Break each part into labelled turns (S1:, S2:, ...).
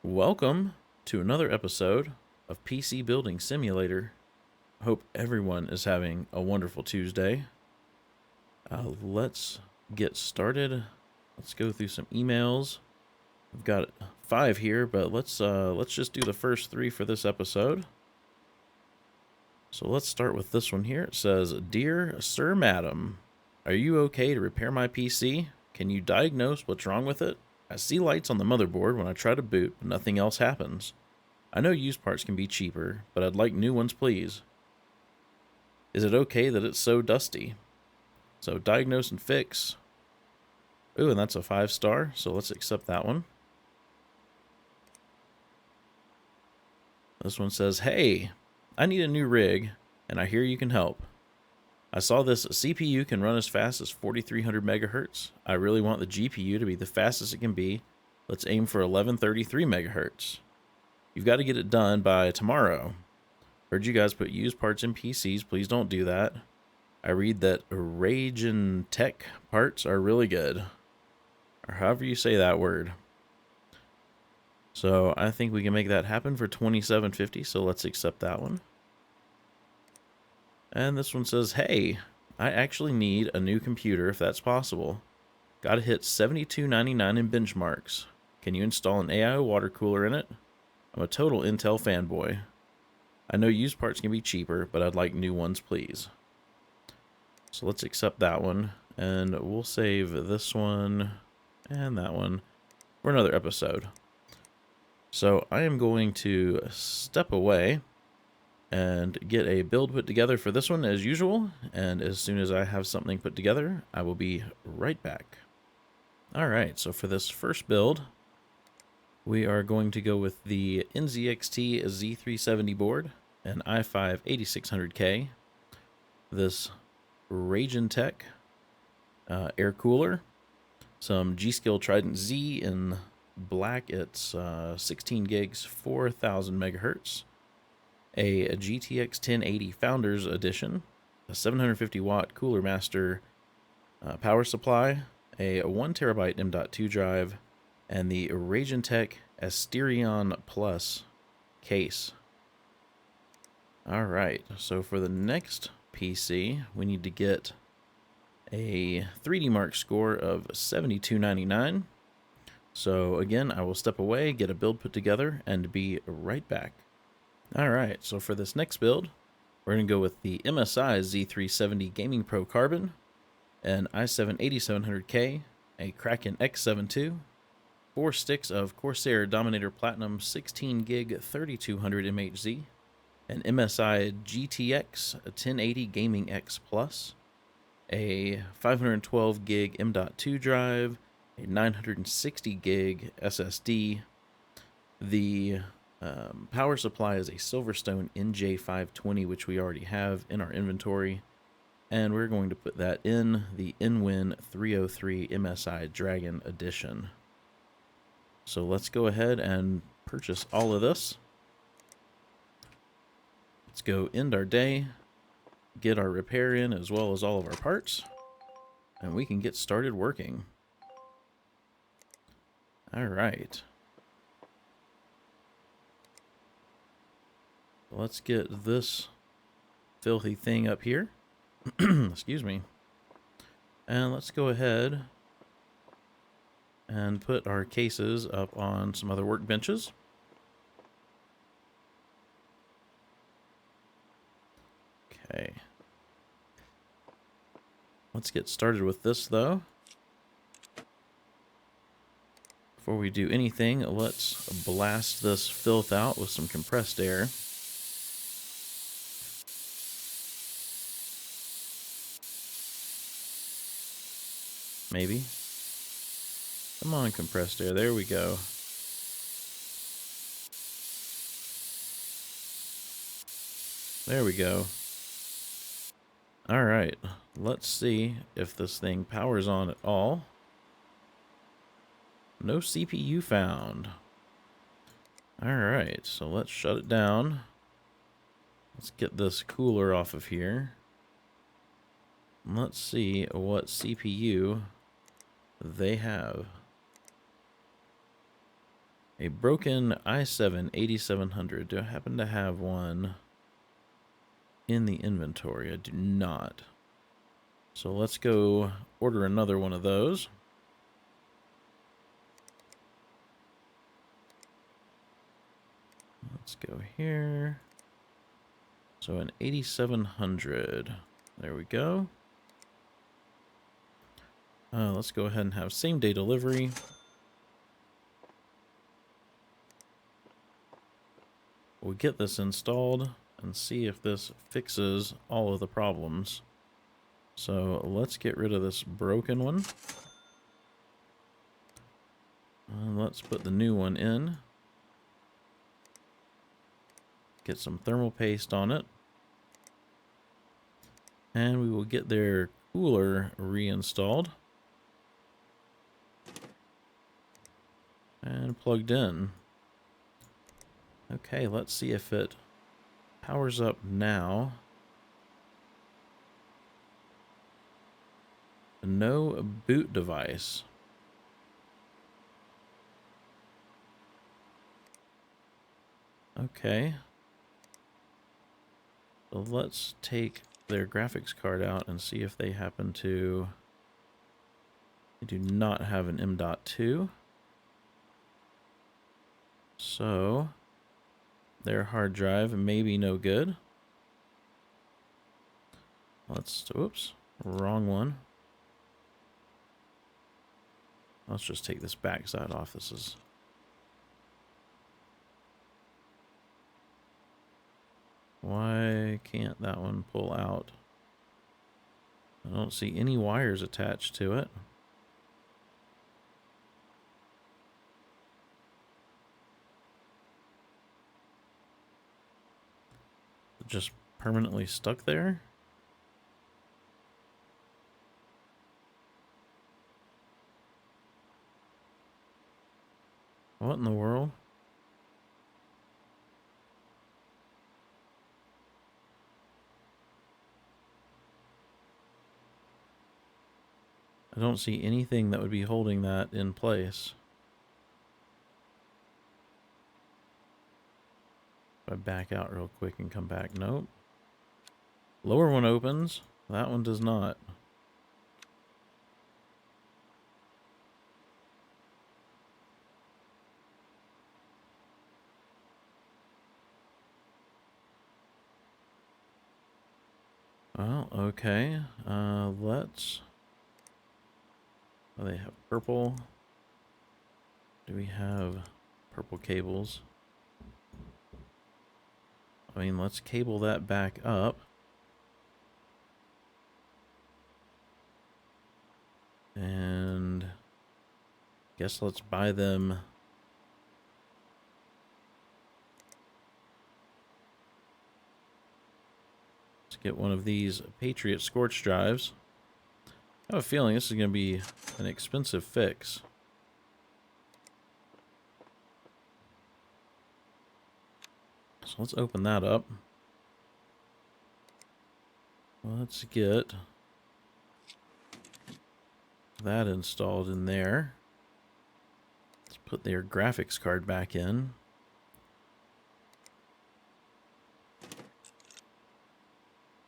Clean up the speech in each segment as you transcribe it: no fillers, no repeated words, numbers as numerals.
S1: Welcome to another episode of PC Building Simulator. Hope everyone is having a wonderful Tuesday. Let's get started. Let's go through some emails. We've got 5 here, but let's just do the first 3 for this episode. So let's start with this one here. It says, "Dear Sir Madam, are you okay to repair my PC? Can you diagnose what's wrong with it? I see lights on the motherboard when I try to boot, but nothing else happens. I know used parts can be cheaper, but I'd like new ones, please. Is it okay that it's so dusty?" So diagnose and fix. Ooh, and that's a 5-star, so let's accept that one. This one says, "Hey, I need a new rig, and I hear you can help. I saw this CPU can run as fast as 4300 megahertz. I really want the GPU to be the fastest it can be. Let's aim for 1133 megahertz. You've got to get it done by tomorrow. Heard you guys put used parts in PCs. Please don't do that. I read that Rage and Tech parts are really good." Or however you say that word. So I think we can make that happen for $27.50, so let's accept that one. And this one says, "Hey, I actually need a new computer if that's possible. Gotta hit $72.99 in benchmarks. Can you install an AIO water cooler in it? I'm a total Intel fanboy. I know used parts can be cheaper, but I'd like new ones, please." So let's accept that one, and we'll save this one and that one for another episode. So I am going to step away and get a build put together for this one as usual, and as soon as I have something put together, I will be right back. Alright, so for this first build, we are going to go with the NZXT Z370 board, an i5 8600K, this Rage Tech air cooler, some G-Skill Trident Z in black, it's 16 gigs, 4000 megahertz, a GTX 1080 Founders Edition, a 750 watt Cooler Master power supply, a 1 terabyte M.2 drive, and the Rage Tech Asterion Plus case. Alright, so for the next PC, we need to get a 3D Mark score of 72.99. So again, I will step away, get a build put together, and be right back. Alright, so for this next build, we're going to go with the MSI Z370 Gaming Pro Carbon, an i7 8700K, a Kraken X72, 4 sticks of Corsair Dominator Platinum 16 gig 3200 MHz, an MSI GTX 1080 Gaming X Plus, a 512 gig M.2 drive, a 960 gig SSD. The power supply is a Silverstone NJ520, which we already have in our inventory, and we're going to put that in the InWin 303 MSI Dragon Edition. So let's go ahead and purchase all of this. Let's go end our day, get our repair in as well as all of our parts, and we can get started working. Alright. Let's get this filthy thing up here. Excuse me. And let's go ahead and put our cases up on some other workbenches. Okay. Let's get started with this, though. Before we do anything, let's blast this filth out with some compressed air. Maybe. Come on, compressed air. There we go. There we go. Alright, let's see if this thing powers on at all. No CPU found. Alright, so let's shut it down. Let's get this cooler off of here. Let's see what CPU they have. A broken i7 8700. Do I happen to have one in the inventory? I do not. So let's go order another one of those. Let's go here. So an 8700. There we go. Let's go ahead and have same day delivery. We'll get this installed and see if this fixes all of the problems. So let's get rid of this broken one. Let's put the new one in. Get some thermal paste on it. And we will get their cooler reinstalled. And plugged in. Okay, let's see if it powers up now. No boot device. Okay. So let's take their graphics card out and see if they happen to... They do not have an M.2. So their hard drive may be no good. Let's... Oops. Wrong one. Let's just take this backside off. This is... Why can't that one pull out? I don't see any wires attached to it. Just permanently stuck there? What in the world? I don't see anything that would be holding that in place. If I back out real quick and come back, nope. Lower one opens, that one does not. Well, okay. Let's... Oh, they have purple. Do we have purple cables? I mean, let's cable that back up. And guess let's buy them. Let's get one of these Patriot Scorch drives. I have a feeling this is going to be an expensive fix. So let's open that up. Let's get that installed in there. Let's put their graphics card back in.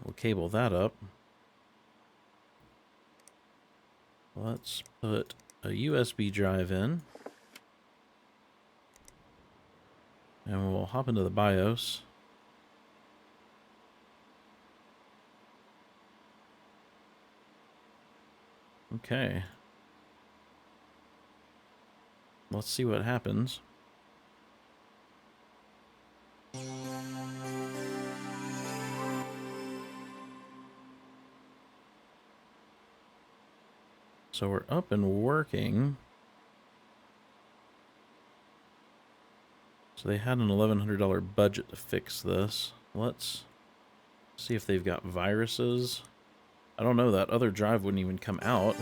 S1: We'll cable that up. Let's put a USB drive in. And we'll hop into the BIOS. Okay. Let's see what happens. So we're up and working. So they had an $1,100 budget to fix this. Let's see if they've got viruses. I don't know, that other drive wouldn't even come out.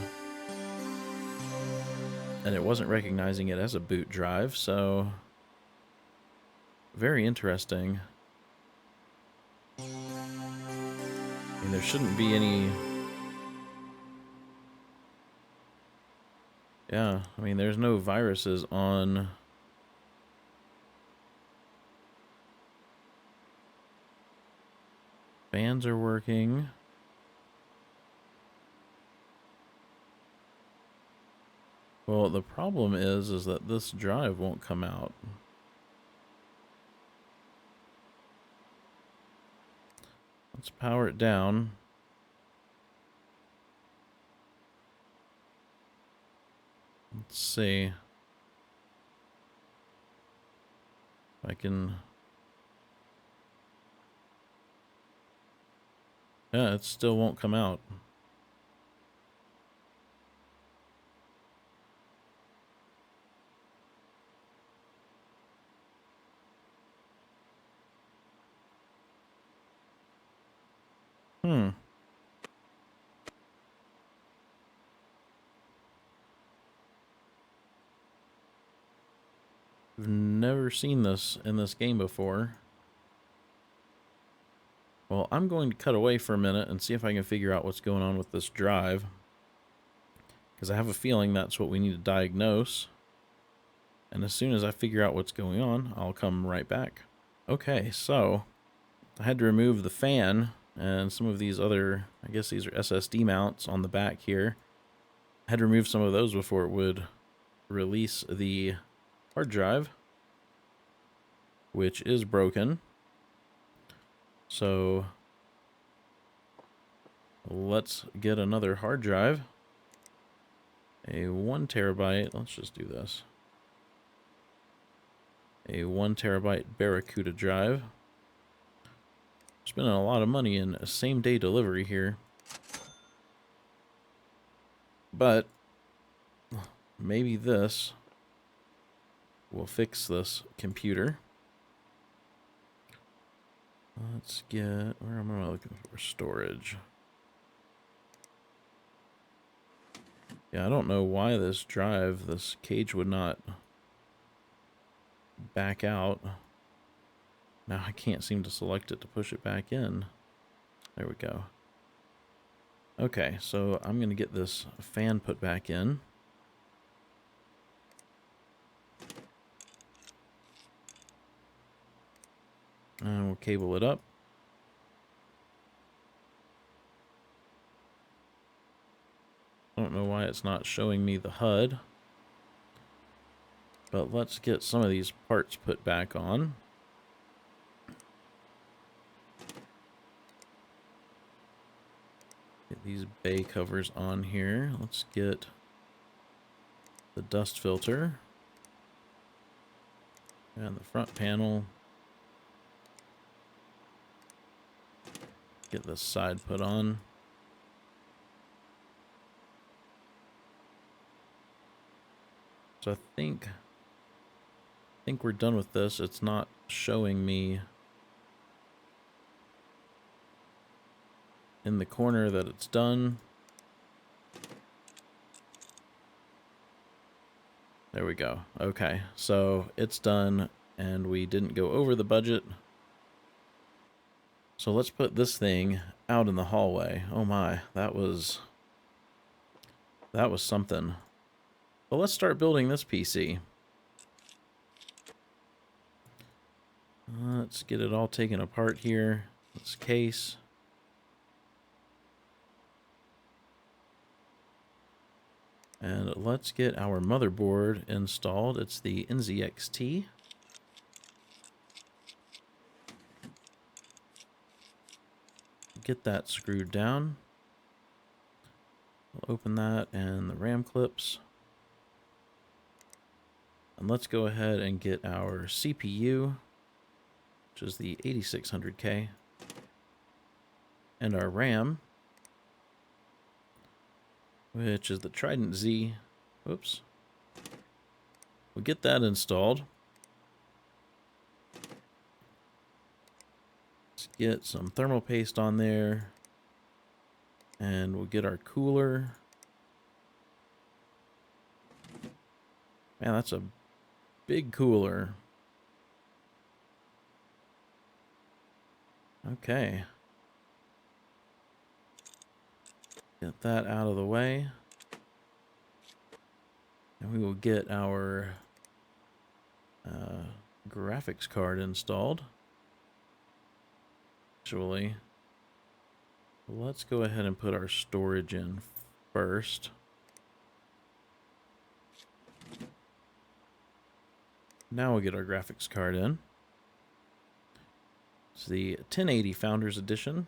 S1: And it wasn't recognizing it as a boot drive, so... Very interesting. I mean, there shouldn't be any... Yeah, I mean, there's no viruses on Fans are working. Well, the problem is that this drive won't come out. Let's power it down. Let's see if I can. Yeah, it still won't come out. Hmm. I've never seen this in this game before. Well, I'm going to cut away for a minute and see if I can figure out what's going on with this drive. Because I have a feeling that's what we need to diagnose. And as soon as I figure out what's going on, I'll come right back. Okay, so I had to remove the fan and some of these other, I guess these are SSD mounts on the back here. I had to remove some of those before it would release the hard drive, which is broken. So let's get another hard drive. A 1 terabyte, let's just do this. A 1 terabyte Barracuda drive. Spending a lot of money in a same-day delivery here. But maybe this will fix this computer. Let's get, where am I looking for storage? Yeah, I don't know why this drive, this cage would not back out. Now I can't seem to select it to push it back in. There we go. Okay, so I'm going to get this fan put back in. And we'll cable it up. I don't know why it's not showing me the HUD. But let's get some of these parts put back on. Get these bay covers on here. Let's get the dust filter. And the front panel. Get this side put on. So I think we're done with this. It's not showing me in the corner that it's done. There we go. Okay, so it's done and we didn't go over the budget. So let's put this thing out in the hallway. Oh my, that was something. Well, let's start building this PC. Let's get it all taken apart here. This case. And let's get our motherboard installed. It's the NZXT. Get that screwed down. We'll open that and the RAM clips. And let's go ahead and get our CPU, which is the 8600K, and our RAM, which is the Trident Z. Whoops. We'll get that installed. Let's get some thermal paste on there. And we'll get our cooler. Man, that's a big cooler. Okay. Get that out of the way. And we will get our graphics card installed. Actually, Let's go ahead and put our storage in first. Now we'll get our graphics card in. It's the 1080 Founders Edition.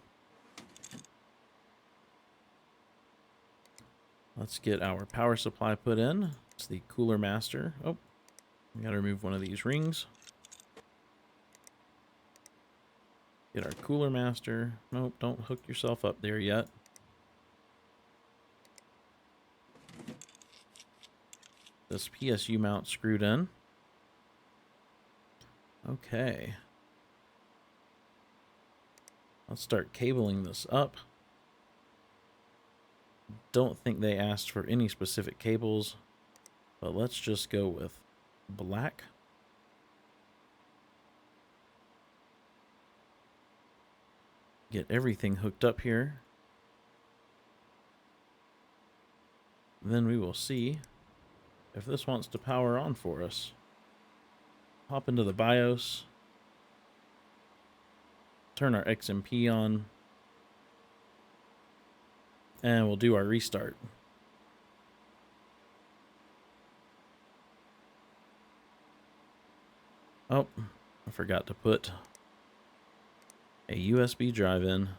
S1: Let's get our power supply put in. It's the Cooler Master. Oh, we gotta remove one of these rings. Get our Cooler Master. Nope, don't hook yourself up there yet. This PSU mount screwed in. Okay. Let's start cabling this up. Don't think they asked for any specific cables, but let's just go with black. Get everything hooked up here. Then we will see if this wants to power on for us. Hop into the BIOS. Turn our XMP on. And we'll do our restart. Oh, I forgot to put a USB drive in.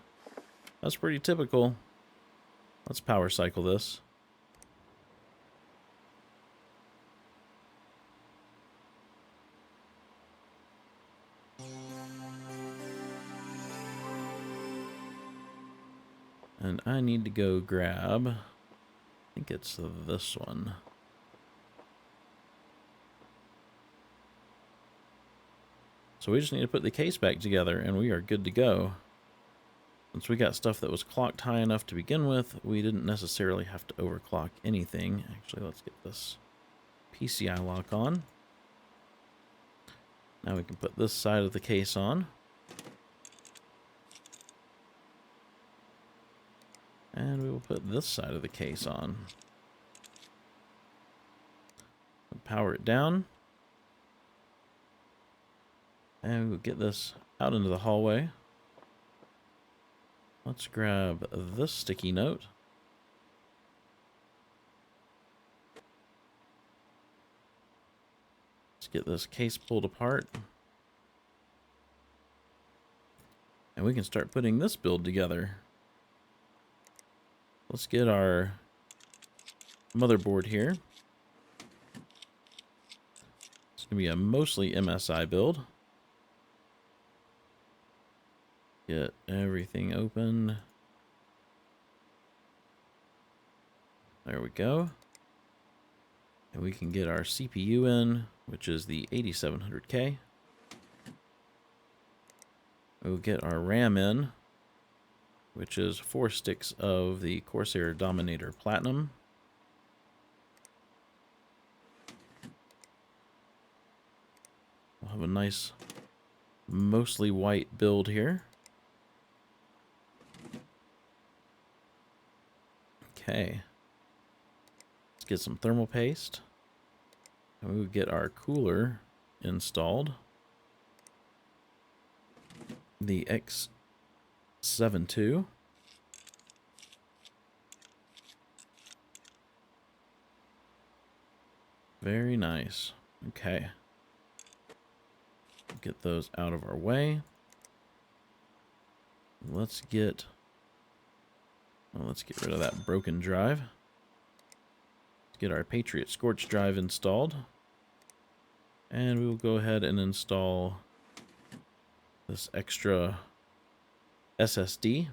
S1: That's pretty typical. Let's power cycle this. And I need to go grab, I think it's this one. So we just need to put the case back together and we are good to go. Since we got stuff that was clocked high enough to begin with, we didn't necessarily have to overclock anything. Actually, let's get this PCI lock on. Now we can put this side of the case on. And we will put this side of the case on. Power it down. And we'll get this out into the hallway. Let's grab this sticky note. Let's get this case pulled apart. And we can start putting this build together. Let's get our motherboard here. It's going to be a mostly MSI build. Get everything open. There we go. And we can get our CPU in, which is the 8700K. We'll get our RAM in, which is 4 sticks of the Corsair Dominator Platinum. We'll have a nice, mostly white build here. Okay. Let's get some thermal paste. And we will get our cooler installed. The X72. Very nice. Okay. Get those out of our way. Let's get rid of that broken drive. Let's get our Patriot Scorch drive installed. And we will go ahead and install this extra SSD.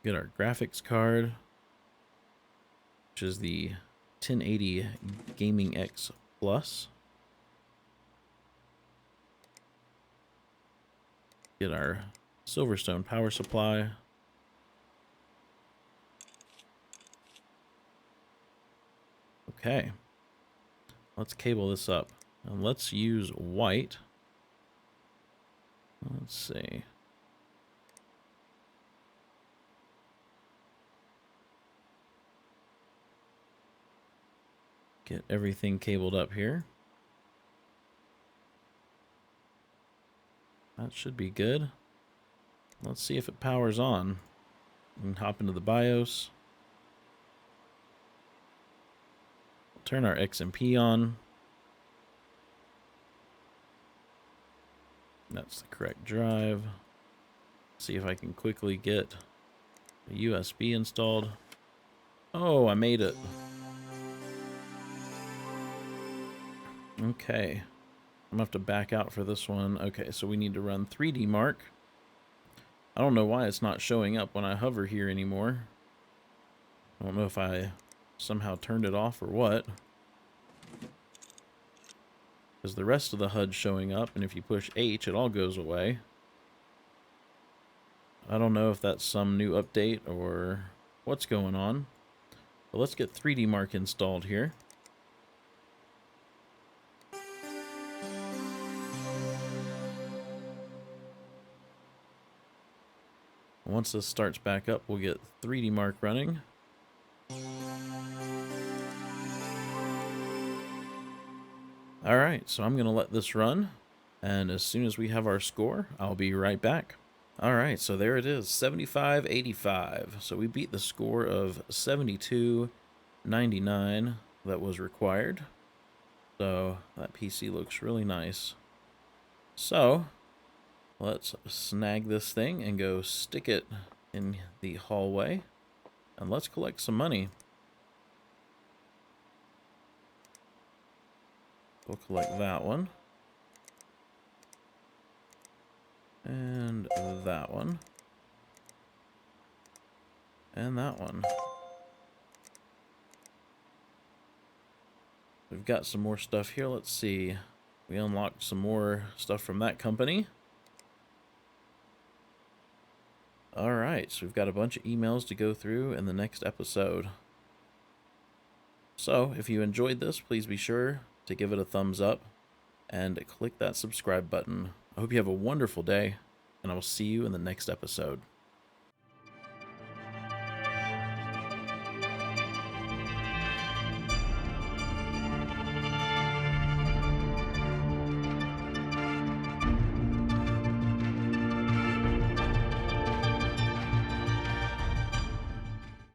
S1: Get our graphics card, which is the 1080 Gaming X Plus. Get our Silverstone power supply. Okay. Let's cable this up. And let's use white. Let's see. Get everything cabled up here. That should be good. Let's see if it powers on. We can hop into the BIOS. Turn our XMP on. That's the correct drive. See if I can quickly get a USB installed. Oh, I made it. Okay. I'm going to have to back out for this one. Okay, so we need to run 3D Mark. I don't know why it's not showing up when I hover here anymore. I don't know if I somehow turned it off or what. Because the rest of the HUD's showing up, and if you push H, it all goes away. I don't know if that's some new update or what's going on. But let's get 3D Mark installed here. Once this starts back up, we'll get 3D Mark running. Alright, so I'm going to let this run, and as soon as we have our score, I'll be right back. Alright, so there it is, 75.85. So we beat the score of 72.99 that was required. So that PC looks really nice. So let's snag this thing and go stick it in the hallway, and let's collect some money. We'll collect that one. And that one. And that one. We've got some more stuff here. Let's see. We unlocked some more stuff from that company. Alright, so we've got a bunch of emails to go through in the next episode. So, if you enjoyed this, please be sure to give it a thumbs up and click that subscribe button. I hope you have a wonderful day, and I will see you in the next episode.